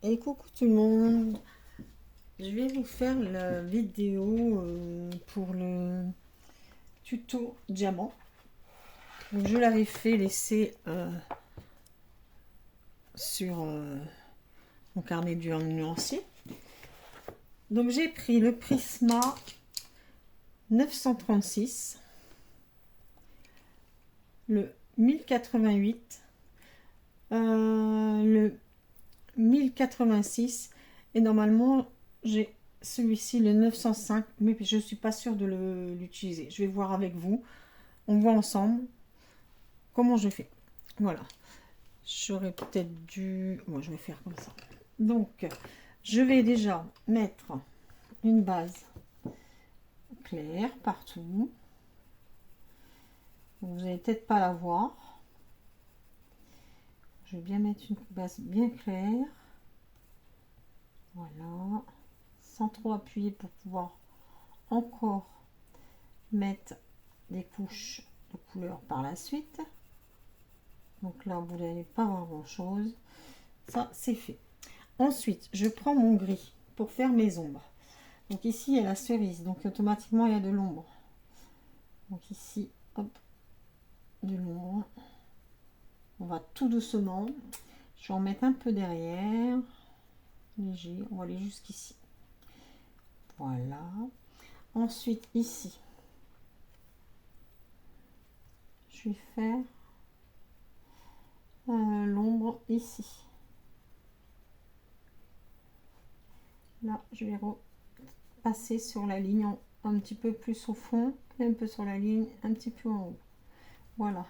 Et coucou tout le monde, je vais vous faire la vidéo pour le tuto diamant. Donc je l'avais fait laisser sur mon carnet du nuancier. Donc j'ai pris le Prisma 936, le 1088, le 1086 et normalement j'ai celui-ci le 905, mais je ne suis pas sûre de l'utiliser. Je vais voir avec vous, on voit ensemble comment je fais. Voilà, j'aurais peut-être dû, moi je vais faire comme ça. Donc je vais déjà mettre une base claire partout. Vous n'allez peut-être pas la voir. Je vais bien mettre une base bien claire. Voilà, sans trop appuyer pour pouvoir encore mettre des couches de couleur par la suite. Donc là, vous n'allez pas avoir grand chose. Ça, c'est fait. Ensuite, je prends mon gris pour faire mes ombres. Donc ici, il y a la cerise. Donc automatiquement, il y a de l'ombre. Donc ici, hop, de l'ombre. On va tout doucement. Je vais en mettre un peu derrière. Léger. On va aller jusqu'ici. Voilà. Ensuite, ici, je vais faire l'ombre ici. Là, je vais repasser sur la ligne un petit peu plus au fond et un peu sur la ligne un petit peu en haut. Voilà.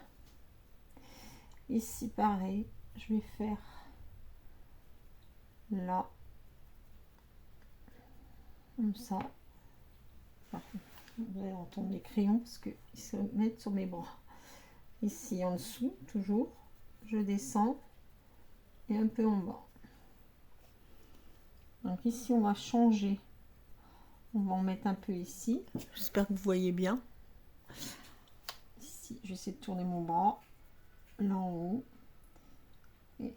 Ici, pareil, je vais faire là, comme ça. Vous allez entendre les crayons parce qu'ils se mettent sur mes bras. Ici, en dessous, toujours, je descends et un peu en bas. Donc ici, on va changer. On va en mettre un peu ici. J'espère que vous voyez bien. Ici, je vais essayer de tourner mon bras. Là en haut. Et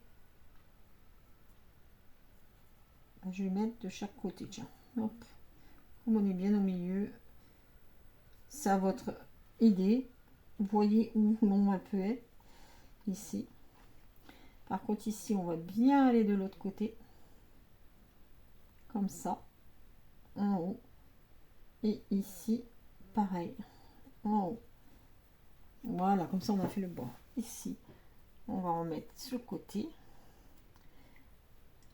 je vais mettre de chaque côté. Tiens. Hop. Comme on est bien au milieu. C'est à votre idée. Vous voyez où l'ombre peut être. Ici. Par contre, ici, on va bien aller de l'autre côté. Comme ça. En haut. Et ici, pareil. En haut. Voilà, comme ça, on a fait le bas. Ici, on va en mettre sur le côté.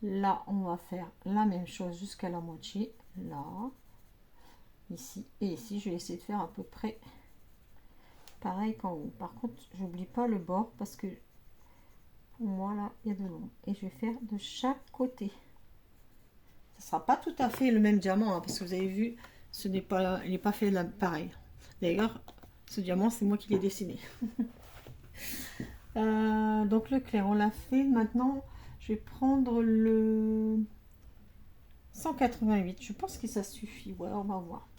Là, on va faire la même chose jusqu'à la moitié. Là. Ici et ici. Je vais essayer de faire à peu près pareil qu'en haut. Par contre, j'oublie pas le bord parce que pour moi, là, il y a de l'ombre. Et je vais faire de chaque côté. Ce sera pas tout à fait le même diamant, hein, parce que vous avez vu, ce n'est pas, il n'est pas fait là, pareil. D'ailleurs, ce diamant, c'est moi qui l'ai dessiné. Donc le clair, on l'a fait. Maintenant, je vais prendre le 188. Je pense que ça suffit. Ouais, on va voir.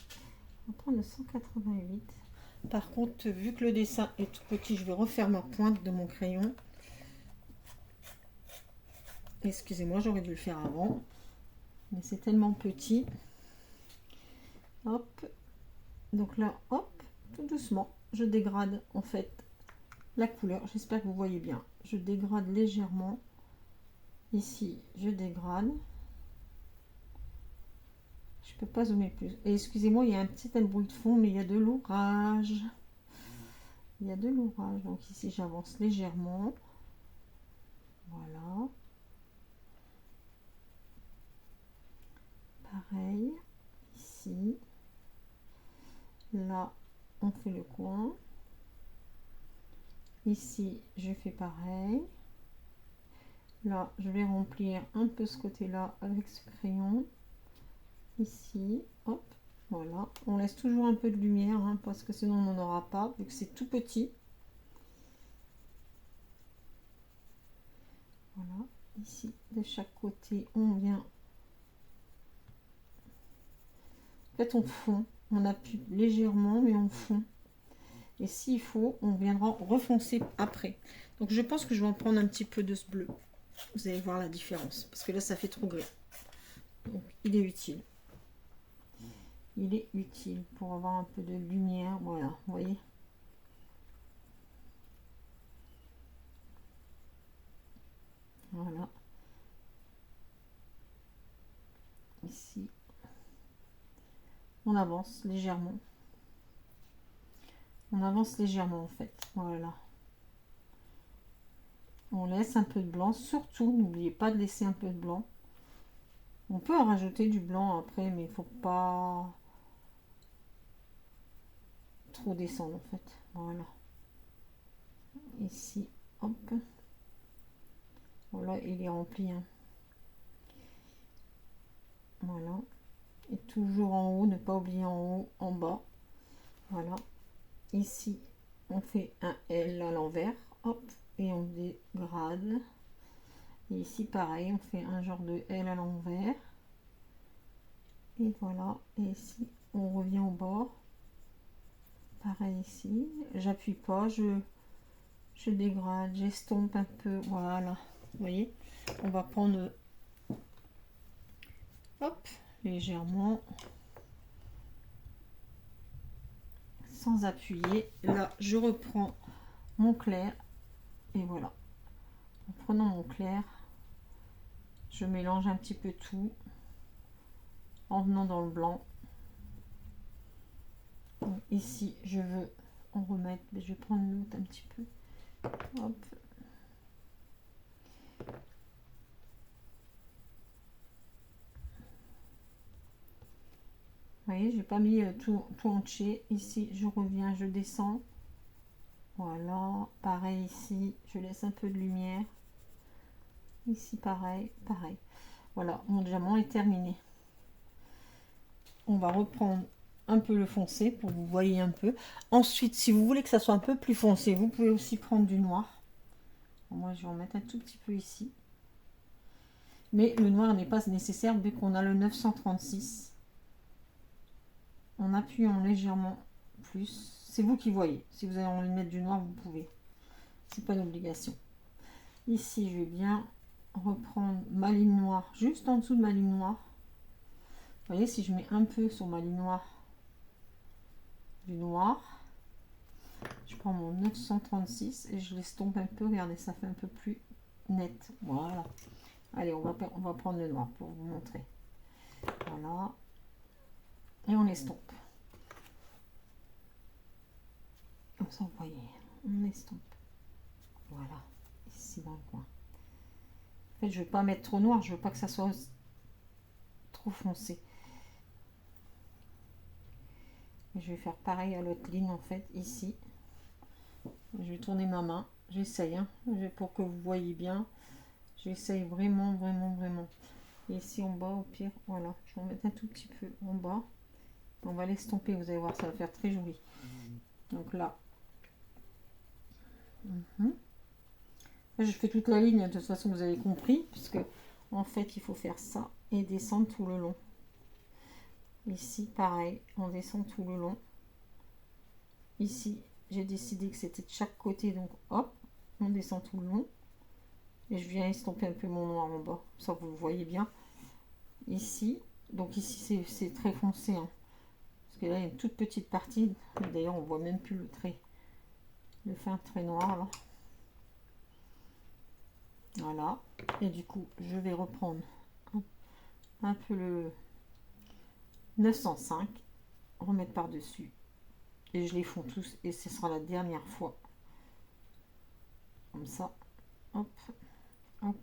On va prendre le 188. Par contre, vu que le dessin est tout petit, je vais refaire ma pointe de mon crayon. Excusez-moi, j'aurais dû le faire avant. Mais c'est tellement petit. Hop. Donc là, hop, tout doucement, je dégrade en fait la couleur. J'espère que vous voyez bien. Je dégrade légèrement. Ici, je dégrade. Je peux pas zoomer plus. Et excusez-moi, il y a un petit bruit de fond, mais il y a de l'orage. Il y a de l'orage. Donc ici, j'avance légèrement. Voilà. Pareil. Ici. Là, on fait le coin. Ici, je fais pareil. Là, je vais remplir un peu ce côté-là avec ce crayon. Ici, hop, voilà. On laisse toujours un peu de lumière, hein, parce que sinon on n'en aura pas, vu que c'est tout petit. Voilà, ici, de chaque côté, on vient. En fait, on fond. On appuie légèrement, mais on fond. Et s'il faut, on viendra refoncer après. Donc, je pense que je vais en prendre un petit peu de ce bleu. Vous allez voir la différence. Parce que là, ça fait trop gris. Donc, il est utile. Il est utile pour avoir un peu de lumière. Voilà, vous voyez. Voilà. Ici. On avance légèrement. On avance légèrement en fait. Voilà. On laisse un peu de blanc. Surtout, n'oubliez pas de laisser un peu de blanc. On peut en rajouter du blanc après, mais il faut pas trop descendre en fait. Voilà. Ici, hop. Voilà, il est rempli. Hein. Voilà. Et toujours en haut, ne pas oublier en haut, en bas. Voilà. Ici, on fait un L à l'envers. Hop. Et on dégrade. Et ici, pareil, on fait un genre de L à l'envers. Et voilà. Et ici, on revient au bord. Pareil ici. J'appuie pas, je dégrade, j'estompe un peu. Voilà. Vous voyez, on va prendre, hop, légèrement, sans appuyer. Là, je reprends mon clair. Et voilà. En prenant mon clair, je mélange un petit peu tout en venant dans le blanc. Donc, ici, je veux en remettre, mais je vais prendre l'autre un petit peu. Hop. Vous voyez, j'ai pas mis tout entier. Ici, je reviens, je descends. Voilà, pareil ici, je laisse un peu de lumière. Ici, pareil, pareil. Voilà, mon diamant est terminé. On va reprendre un peu le foncé pour que vous voyez un peu. Ensuite, si vous voulez que ça soit un peu plus foncé, vous pouvez aussi prendre du noir. Moi, je vais en mettre un tout petit peu ici. Mais le noir n'est pas nécessaire vu qu'on a le 936. En appuyant légèrement plus, c'est vous qui voyez. Si vous avez envie de mettre du noir, vous pouvez. C'est pas l'obligation. Ici, je vais bien reprendre ma ligne noire juste en dessous de ma ligne noire. Vous voyez, si je mets un peu sur ma ligne noire du noir, je prends mon 936 et je l'estompe un peu. Regardez, ça fait un peu plus net. Voilà. Allez, on va prendre le noir pour vous montrer. Voilà. Et on estompe. Comme ça, vous voyez, on estompe. Voilà, ici dans le coin. En fait, je ne vais pas mettre trop noir, je veux pas que ça soit trop foncé. Et je vais faire pareil à l'autre ligne en fait, ici. Je vais tourner ma main, j'essaye, hein, pour que vous voyez bien. J'essaye vraiment, vraiment, vraiment. Et ici en bas, au pire, voilà, je vais en mettre un tout petit peu en bas. On va l'estomper, vous allez voir, ça va faire très joli. Donc là. Je fais toute la ligne, de toute façon, vous avez compris, puisque en fait, il faut faire ça et descendre tout le long. Ici, pareil, on descend tout le long. Ici, j'ai décidé que c'était de chaque côté, donc hop, on descend tout le long. Et je viens estomper un peu mon noir en bas, ça vous le voyez bien. Ici, donc ici c'est très foncé, hein, parce que là il y a une toute petite partie, d'ailleurs on voit même plus le trait, le fin trait noir là. Voilà, et du coup je vais reprendre un peu le 905, remettre par dessus, et je les fonds tous, et ce sera la dernière fois, comme ça, hop, hop.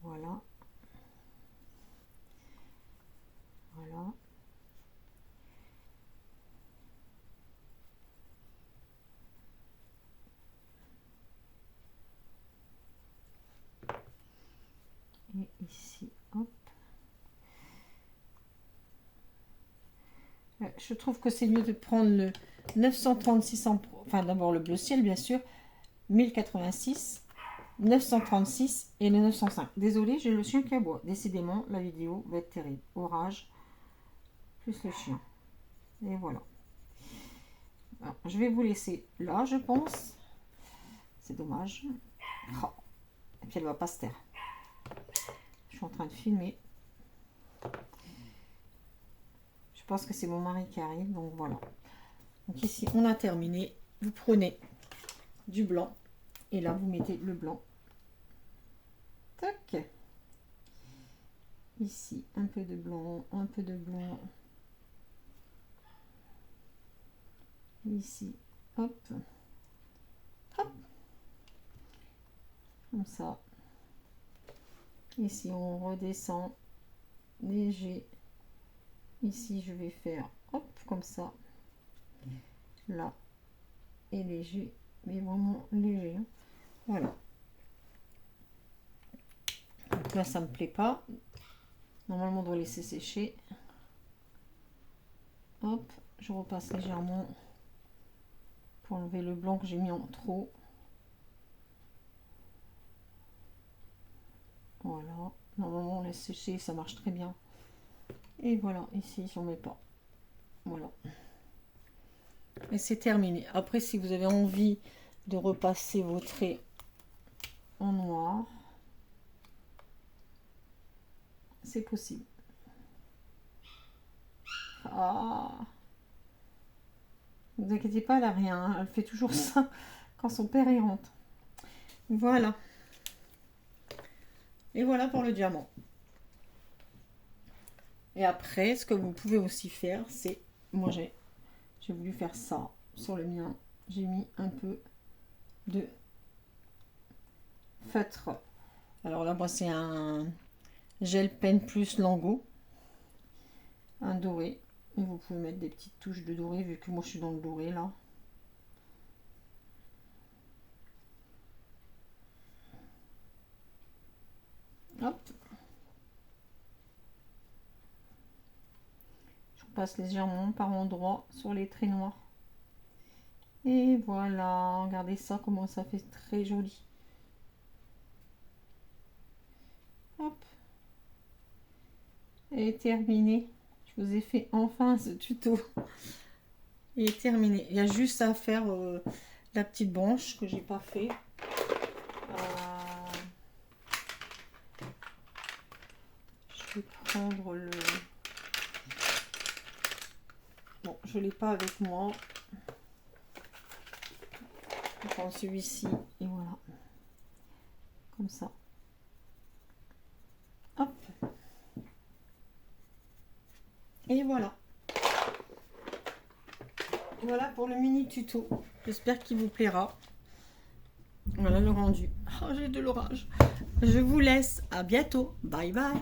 Voilà. Voilà. Et ici, hop. Je trouve que c'est mieux de prendre le 936 en... Enfin, d'abord le bleu ciel, bien sûr. 1086, 936 et le 905. Désolée, j'ai le chien qui aboie. Décidément, la vidéo va être terrible. Orage, plus le chien. Et voilà. Alors, je vais vous laisser là, je pense. C'est dommage. Oh. Et puis elle va pas se taire. Je suis en train de filmer. Je pense que c'est mon mari qui arrive, donc voilà. Donc ici, on a terminé. Vous prenez du blanc et là, vous mettez le blanc. Tac. Ici, un peu de blanc, un peu de blanc. Ici, hop, hop, comme ça. Ici, on redescend léger. Ici, je vais faire hop, comme ça. Là, et léger, mais vraiment léger. Hein. Voilà. Donc là, ça me plaît pas. Normalement, on doit laisser sécher. Hop, je repasse légèrement pour enlever le blanc que j'ai mis en trop. Voilà. Normalement, on laisse sécher, ça marche très bien. Et voilà, ici, on met pas. Voilà. Et c'est terminé. Après, si vous avez envie de repasser vos traits en noir, c'est possible. Ah, ne vous inquiétez pas, elle n'a rien. Hein. Elle fait toujours ça quand son père y rentre. Voilà. Et voilà pour le diamant. Et après, ce que vous pouvez aussi faire, c'est... Moi, j'ai voulu faire ça sur le mien. J'ai mis un peu de feutre. Alors là, moi, c'est un gel pen plus Lango. Un doré. Et vous pouvez mettre des petites touches de doré, vu que moi, je suis dans le doré, là. Hop. Je passe légèrement par endroit sur les traits noirs. Et voilà, regardez ça, comment ça fait très joli. Hop. Et terminé. Je vous ai fait enfin ce tuto. Il est terminé. Il y a juste à faire la petite branche que j'ai pas fait. Je vais prendre le... Bon, je l'ai pas avec moi. Je prends celui-ci et voilà. Comme ça. Hop. Et voilà. Voilà pour le mini tuto. J'espère qu'il vous plaira. Voilà le rendu. Oh, j'ai de l'orage. Je vous laisse. À bientôt. Bye bye.